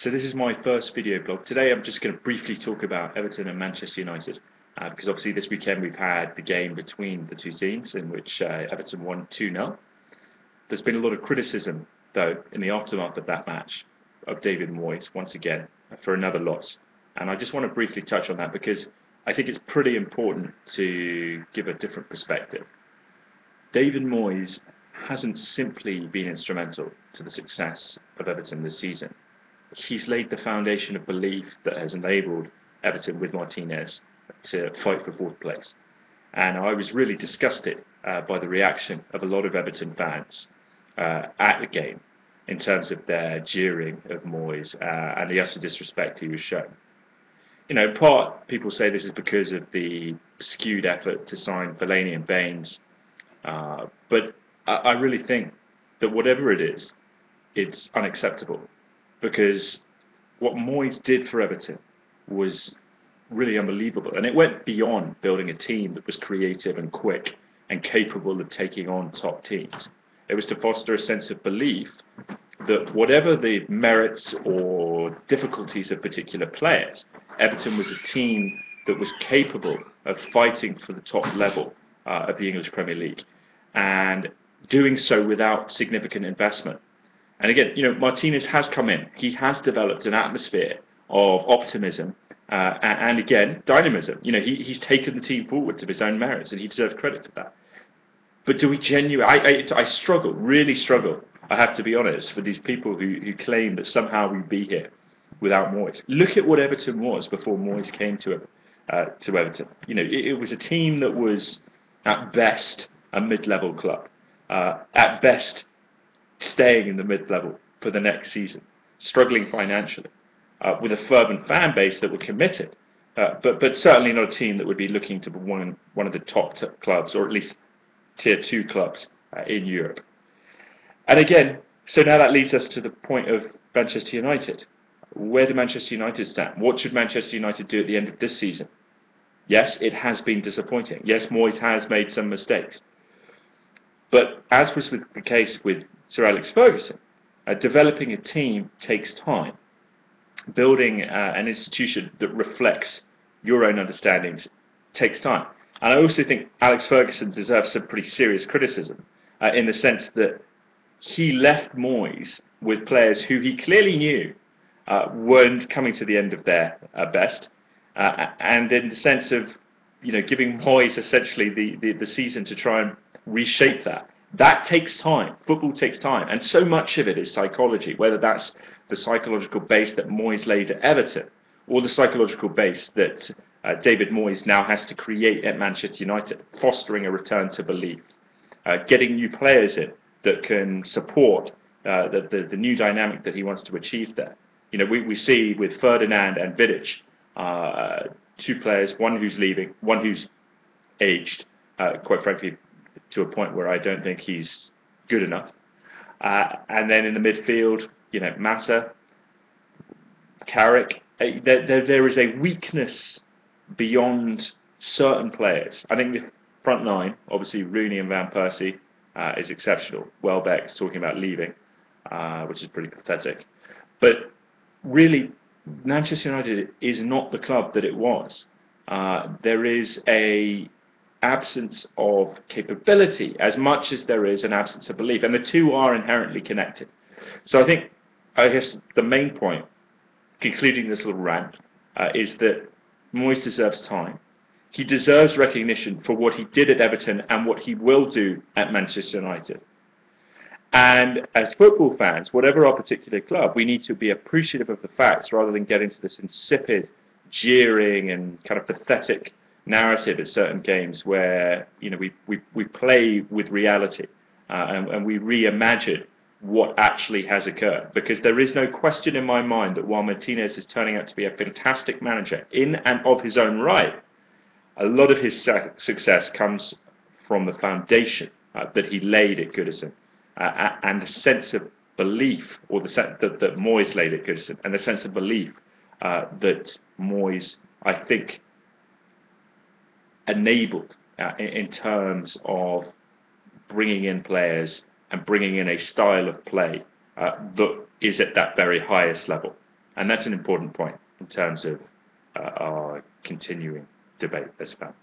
So this is my first video blog. Today I'm just going to briefly talk about Everton and Manchester United because obviously this weekend we've had the game between the two teams in which Everton won 2-0. There's been a lot of criticism though in the aftermath of that match of David Moyes once again for another loss, and I just want to briefly touch on that because I think it's pretty important to give a different perspective. David Moyes hasn't simply been instrumental to the success of Everton this season. He's laid the foundation of belief that has enabled Everton with Martinez to fight for fourth place. And I was really disgusted by the reaction of a lot of Everton fans at the game in terms of their jeering of Moyes and the utter disrespect he was shown. You know, in part, people say this is because of the skewed effort to sign Fellaini and Baines, but I really think that whatever it is, it's unacceptable. Because what Moyes did for Everton was really unbelievable. And it went beyond building a team that was creative and quick and capable of taking on top teams. It was to foster a sense of belief that whatever the merits or difficulties of particular players, Everton was a team that was capable of fighting for the top level of the English Premier League and doing so without significant investment. And again, you know, Martinez has come in. He has developed an atmosphere of optimism and again, dynamism. You know, he's taken the team forwards of his own merits, and he deserves credit for that. But do we genuinely? I struggle, really struggle. I have to be honest, with these people who claim that somehow we'd be here without Moyes. Look at what Everton was before Moyes came to Everton. You know, it was a team that was at best a mid-level club, at best staying in the mid-level for the next season, struggling financially, with a fervent fan base that were committed, but certainly not a team that would be looking to be one of the top clubs, or at least tier 2 clubs in Europe. And again, so now that leads us to the point of Manchester United. Where do Manchester United stand? What should Manchester United do at the end of this season? Yes, it has been disappointing. Yes, Moyes has made some mistakes. But as was the case with Sir Alex Ferguson, developing a team takes time. Building an institution that reflects your own understandings takes time. And I also think Alex Ferguson deserves some pretty serious criticism in the sense that he left Moyes with players who he clearly knew weren't coming to the end of their best, and in the sense of, you know, giving Moyes essentially the season to try and reshape that. That takes time. Football takes time, and so much of it is psychology, whether that's the psychological base that Moyes laid at Everton or the psychological base that David Moyes now has to create at Manchester United, fostering a return to belief, getting new players in that can support the new dynamic that he wants to achieve there. You know, we see with Ferdinand and Vidic, two players, one who's leaving, one who's aged, quite frankly, to a point where I don't think he's good enough. And then in the midfield, you know, Mata, Carrick, there is a weakness beyond certain players. I think the front line, obviously Rooney and Van Persie, is exceptional. Welbeck's talking about leaving, which is pretty pathetic. But really, Manchester United is not the club that it was. There is a absence of capability as much as there is an absence of belief, and the two are inherently connected. So I guess the main point, concluding this little rant, is that Moyes deserves time. He deserves recognition for what he did at Everton and what he will do at Manchester United. And as football fans, whatever our particular club, we need to be appreciative of the facts rather than get into this insipid, jeering and kind of pathetic narrative at certain games where, you know, we play with reality and we reimagine what actually has occurred. Because there is no question in my mind that while Martinez is turning out to be a fantastic manager in and of his own right, a lot of his success comes from the foundation that he laid at Goodison and the sense of belief, or the sense that Moyes laid at Goodison, and the sense of belief that Moyes, I think, enabled in terms of bringing in players and bringing in a style of play that is at that very highest level. And that's an important point in terms of our continuing debate as fans.